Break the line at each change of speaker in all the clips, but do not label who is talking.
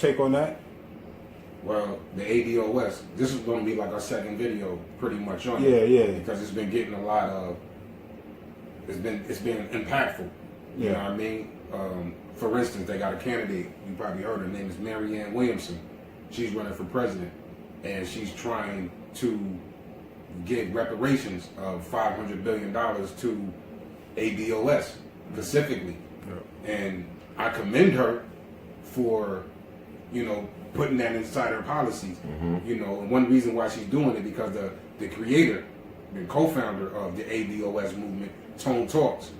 take on that?
Well, the ADOS, this is going to be like our second video pretty much on
Yeah,
it.
yeah.
Because it's been getting a lot of, it's been impactful. You know what I mean? For instance, they got a candidate, you probably heard her name is Marianne Williamson. She's running for president, and she's trying to give reparations of $500 billion to ADOS specifically. Yeah. And I commend her for, you know, putting that inside her policies. Mm-hmm. You know, and one reason why she's doing it because the creator, the co-founder of the ADOS movement, Tone Talks,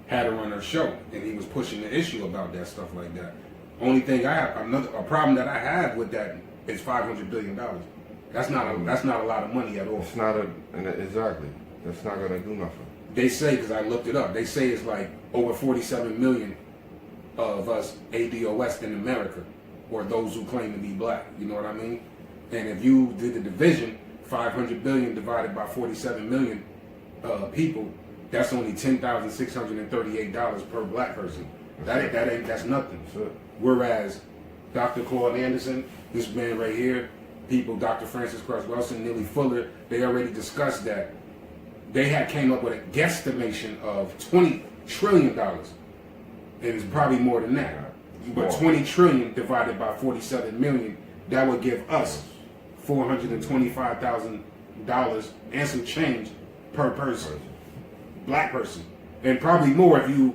had her on her show, and he was pushing the issue about that stuff like that. Only thing I have, a problem that I have with that is $500 billion. That's not a lot of money at all.
It's not exactly. That's not gonna do nothing.
They say, because I looked it up, they say it's like over 47 million of us ADOS in America, or those who claim to be black. You know what I mean? And if you did the division, 500 billion divided by 47 million people, that's only $10,638 per black person. That's nothing. Sure. Whereas Dr. Claude Anderson, this man right here, people, Dr. Francis Cress Welsing, Neely Fuller, they already discussed that. They had came up with a guesstimation of $20 trillion. And it's probably more than that. But 20 trillion divided by 47 million, that would give us $425,000 and some change per person. Black person. And probably more if you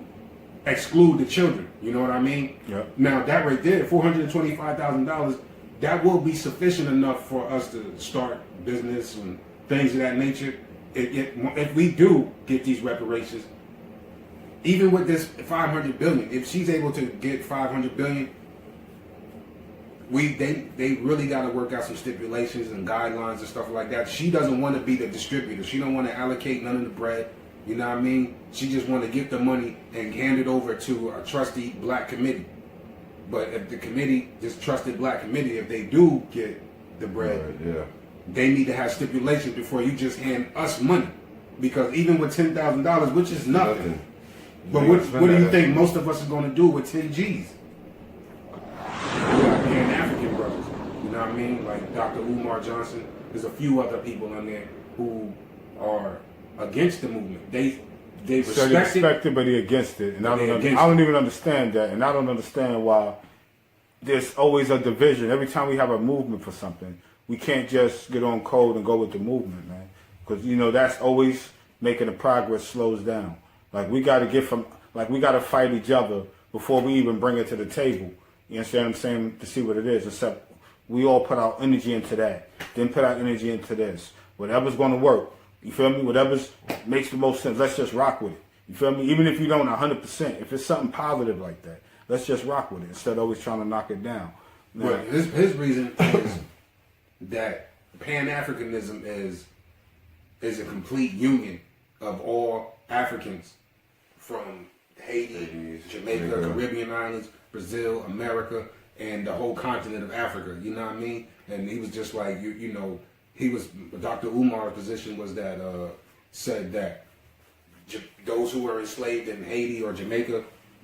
exclude the children. You know what I mean?
Yep.
Now that right there, $425,000, that will be sufficient enough for us to start business and things of that nature. If we do get these reparations, even with this 500 billion, if she's able to get 500 billion, they really got to work out some stipulations and guidelines and stuff like that. She doesn't want to be the distributor. She don't want to allocate none of the bread. You know what I mean? She just want to get the money and hand it over to a trusty black committee. But if the committee, this trusted black committee, if they do get the bread, they need to have stipulations before you just hand us money. Because even with $10,000, which is nothing. But what do you think most of us are going to do with 10 G's? Pan-African brothers, you know what I mean? Like Dr. Umar Johnson. There's a few other people on there who are against the movement. They respect
it, but they're against it. And I don't even understand that. And I don't understand why there's always a division. Every time we have a movement for something, we can't just get on code and go with the movement, man. Because, you know, that's always making the progress slows down. Like, we got to we got to fight each other before we even bring it to the table. You understand what I'm saying? To see what it is. Except we all put our energy into that. Then put our energy into this. Whatever's going to work. You feel me? Whatever makes the most sense. Let's just rock with it. You feel me? Even if you don't 100%. If it's something positive like that, let's just rock with it instead of always trying to knock it down.
Now, right. His reason is that Pan-Africanism is a complete union of all Africans from Haiti, Jamaica, Caribbean islands, Brazil, America, and the whole continent of Africa. You know what I mean? And he was just like, you know, Dr. Umar's position was that, said that those who were enslaved in Haiti or Jamaica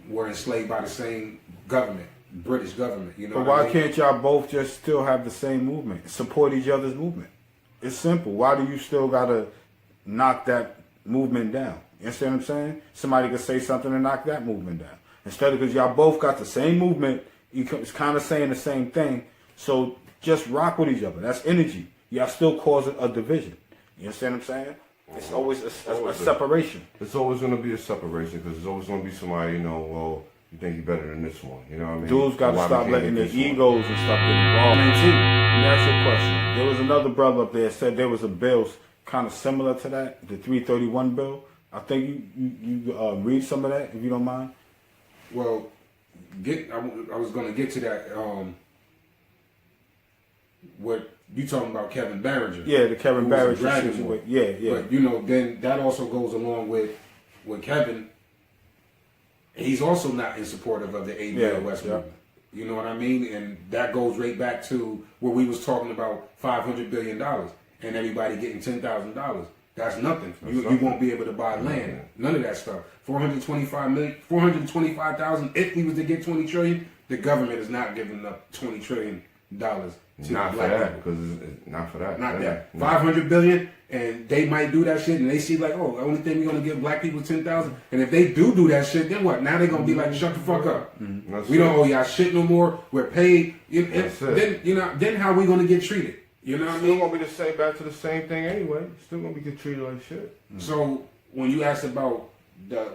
were enslaved by the same government, British government. You know
but why can't y'all both just still have the same movement, support each other's movement? It's simple. Why do you still gotta knock that movement down? You understand what I'm saying? Somebody could say something and knock that movement down. Instead of, because y'all both got the same movement, it's kind of saying the same thing. So just rock with each other. That's energy. Y'all still causing a division. You understand what I'm saying? It's always a separation.
It's always going to be a separation because there's always going to be somebody, you know, well, you think you're better than this one. You know what I mean?
Dudes got to stop letting their egos and stuff get involved. Let me ask you a question. There was another brother up there that said there was a bill kind of similar to that, the 331 bill. I think you read some of that, if you don't mind.
Well, I was going to get to that. What you talking about, Kevin Barringer?
Yeah, the Kevin Barringer situation. Yeah.
But you know, then that also goes along with Kevin. He's also not in supportive of the ADOS movement. You know what I mean? And that goes right back to where we was talking about $500 billion and everybody getting $10,000. That's nothing. You won't be able to buy land. None of that stuff. 425,000. If we was to get 20 trillion, the government is not giving up $20 trillion to
Not for
black
that,
people.
because it's not for that.
Not that.
No.
500 billion, and they might do that shit, and they see like, oh, the only thing we're gonna give black people 10,000. And if they do that shit, then what? Now they're gonna be like, shut the fuck up. We don't owe y'all shit no more. We're paid. Then how we gonna get treated? You know what I mean?
Still gonna be the same, back to the same thing anyway. Still gonna be get treated like shit.
So when you asked about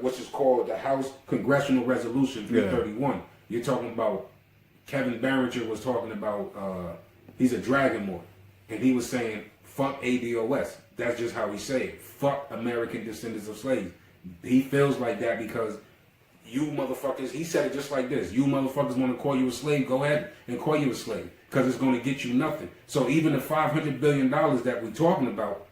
what's called the House Congressional Resolution 331, you're talking about Kevin Barringer was talking about he's a dragon lord, and he was saying fuck ADOS. That's just how he say it. Fuck American descendants of slaves. He feels like that because you motherfuckers. He said it just like this. You motherfuckers want to call you a slave? Go ahead and call you a slave because it's going to get you nothing. So even the $500 billion that we're talking about,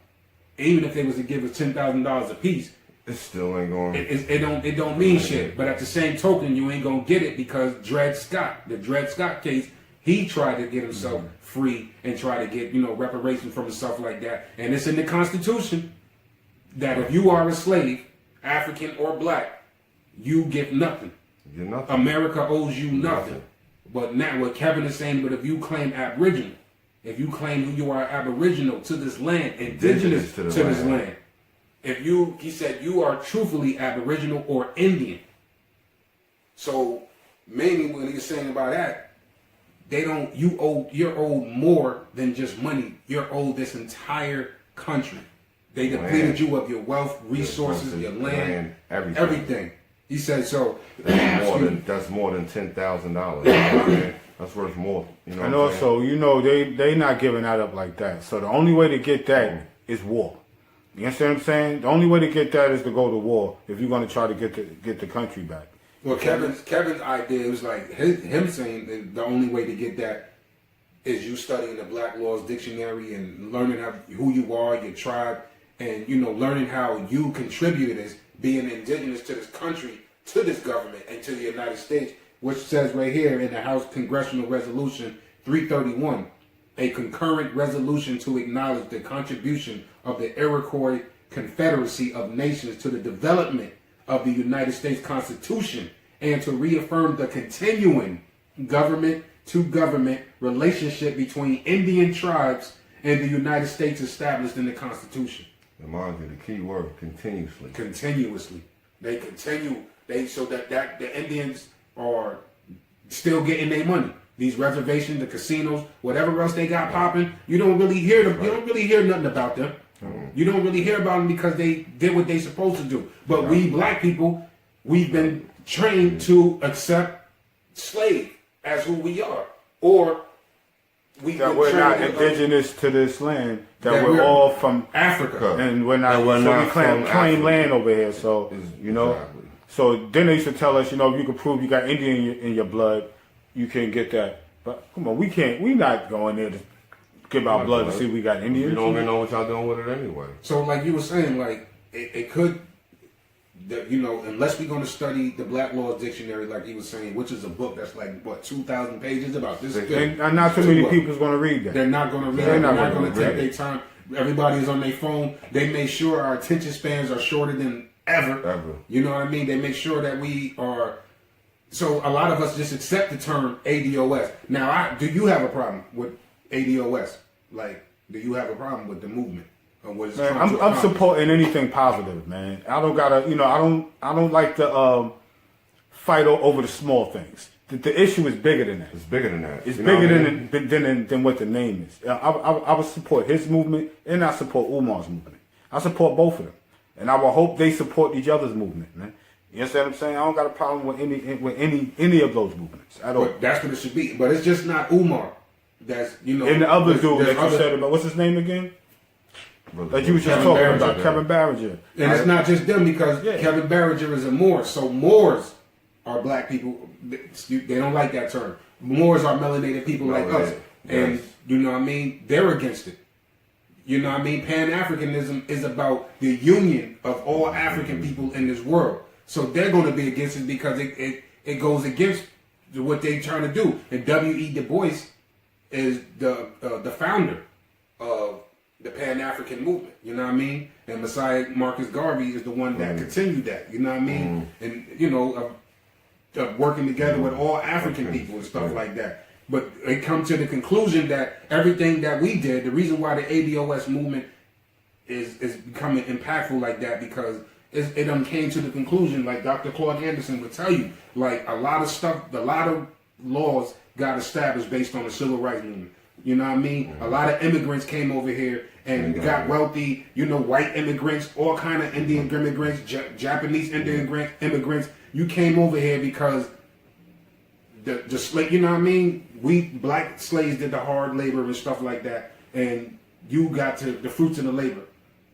even if they was to give us $10,000 a piece,
it still ain't going.
It don't mean shit. But at the same token, you ain't gonna get it because the Dred Scott case, he tried to get himself free and try to get reparations from and stuff like that. And it's in the Constitution that if you are a slave, African or black, you get nothing.
You're nothing.
America owes you nothing. But now what Kevin is saying, but if you claim Aboriginal, if you claim you are Aboriginal to this land, indigenous to this land. He said you are truthfully Aboriginal or Indian. So mainly what he's saying about that, you're owed more than just money. You're owed this entire country. They depleted you of your wealth, resources, your land, everything. He said so.
That's more than $10,000. That's worth more.
And also, they not giving that up like that. So the only way to get that is war. You understand what I'm saying? The only way to get that is to go to war if you're going to try to get the country back.
Well, Kevin's idea was like him saying that the only way to get that is you studying the Black Laws Dictionary and learning who you are, your tribe, and learning how you contributed as being indigenous to this country, to this government, and to the United States, which says right here in the House Congressional Resolution 331. A concurrent resolution to acknowledge the contribution of the Iroquois Confederacy of Nations to the development of the United States Constitution and to reaffirm the continuing government-to-government relationship between Indian tribes and the United States established in the Constitution.
Remind you, the key word, continuously.
Continuously. They continue, so that the Indians are still getting their money. These reservations, the casinos, whatever else they got popping, you don't really hear them. You don't really hear nothing about them. You don't really hear about them because they did what they supposed to do. But we black people, we've been trained to accept slave as who we are, or
we're not indigenous to this land. That we're all from
Africa,
and we're not. We claim land over here. So
Exactly.
So then they used to tell us, if you can prove you got Indian in your blood, you can get that. But come on, we can't. We not going there to give our blood to see if we got Indian.
You don't even know what y'all doing with it anyway.
So like you were saying, like it could, unless we're going to study the Black Laws Dictionary, like he was saying, which is a book that's like 2,000 pages about this thing.
And not too many people's going to read that.
They're not going to read it. They're not going to take their time. Everybody is on their phone. They make sure our attention spans are shorter than ever. You know what I mean? They make sure that we are. So a lot of us just accept the term ADOS. Now, do you have a problem with ADOS? Like, do you have a problem with the movement? Or what is
I'm supporting anything positive, man. I don't gotta, I don't like to fight over the small things. The issue is bigger than that.
It's bigger than that.
It's bigger than what the name is. I would support his movement and I support Umar's movement. I support both of them, and I will hope they support each other's movement, man. You understand what I'm saying? I don't got a problem with any of those movements at all.
But that's what it should be. But it's just not Umar. That's
And the other dude that you said about, what's his name again? That you was just talking about, Kevin Barringer.
And it's not just them because Kevin Barringer is a Moor. So Moors are black people. They don't like that term. Moors are melanated people like us. And you know what I mean? They're against it. You know what I mean? Pan-Africanism is about the union of all African people in this world. So they're going to be against it because it goes against what they're trying to do. And W.E. Du Bois is the founder of the Pan-African movement, you know what I mean? And Messiah Marcus Garvey is the one that continued that, you know what I mean? And, you know, working together with all African people and stuff like that. But it come to the conclusion that everything that we did, the reason why the ADOS movement is becoming impactful like that, because it came to the conclusion, like Dr. Claude Anderson would tell you, like a lot of laws got established based on the civil rights movement. You know what I mean? A lot of immigrants came over here and got wealthy, you know, white immigrants, all kind of Indian immigrants, Japanese Indian immigrants. You came over here because the slave, you know what I mean? We black slaves did the hard labor and stuff like that, and you got to the fruits of the labor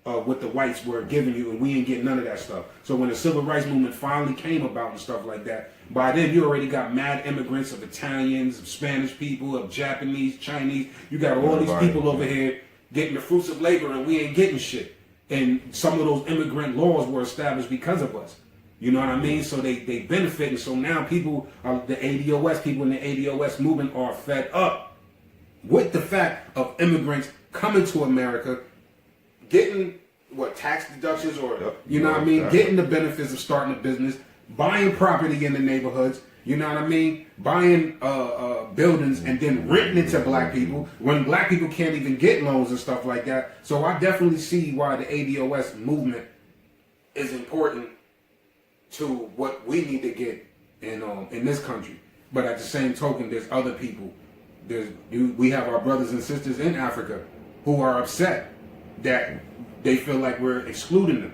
of what the whites were giving you, and we ain't getting none of that stuff. So when the civil rights movement finally came about and stuff like that, by then you already got mad immigrants of Italians, of Spanish people, of Japanese, Chinese. You got all these people over here getting the fruits of labor, and we ain't getting shit. And some of those immigrant laws were established because of us. You know what I mean? So they benefit, and so now people, the ADOS people in the ADOS movement are fed up with the fact of immigrants coming to America, getting tax deductions, or you know what I mean, getting the benefits of starting a business, buying property in the neighborhoods, you know what I mean, buying buildings and then renting it to black people when black people can't even get loans and stuff like that. So I definitely see why the ADOS movement is important to what we need to get in this country. But at the same token, there's other people. We have our brothers and sisters in Africa who are upset that they feel like we're excluding them.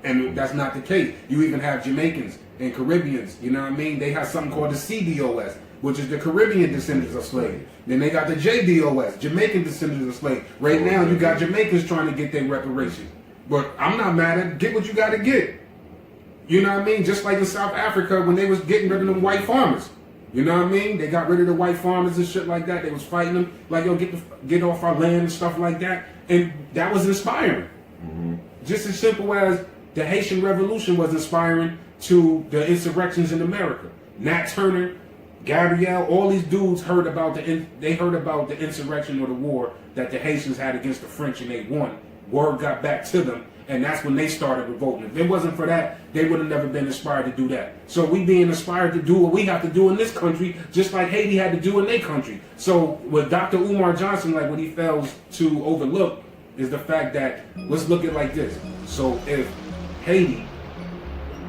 And that's not the case. You even have Jamaicans and Caribbeans, you know what I mean? They have something called the CDOS, which is the Caribbean descendants of slaves. Then they got the JDOS, Jamaican descendants of slaves. Right now, you got Jamaicans trying to get their reparations. But I'm not mad at it. Get what you got to get. You know what I mean? Just like in South Africa when they was getting rid of them white farmers. You know what I mean? They got rid of the white farmers and shit like that. They was fighting them like, yo, get off our land and stuff like that. And that was inspiring. Just as simple as the Haitian Revolution was inspiring to the insurrections in America. Nat Turner, Gabrielle, all these dudes heard about the insurrection or the war that the Haitians had against the French, and they won. Word got back to them, and that's when they started revolting. If it wasn't for that, they would have never been inspired to do that. So we being inspired to do what we have to do in this country, just like Haiti had to do in their country. So with Dr. Umar Johnson, like what he fails to overlook is the fact that, let's look at it like this. So if Haiti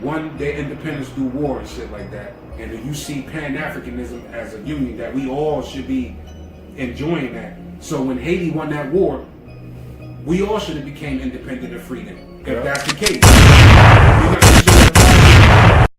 won their independence through war and shit like that, and if you see Pan-Africanism as a union, that we all should be enjoying that. So when Haiti won that war, we all should have became independent and free then, if that's the case.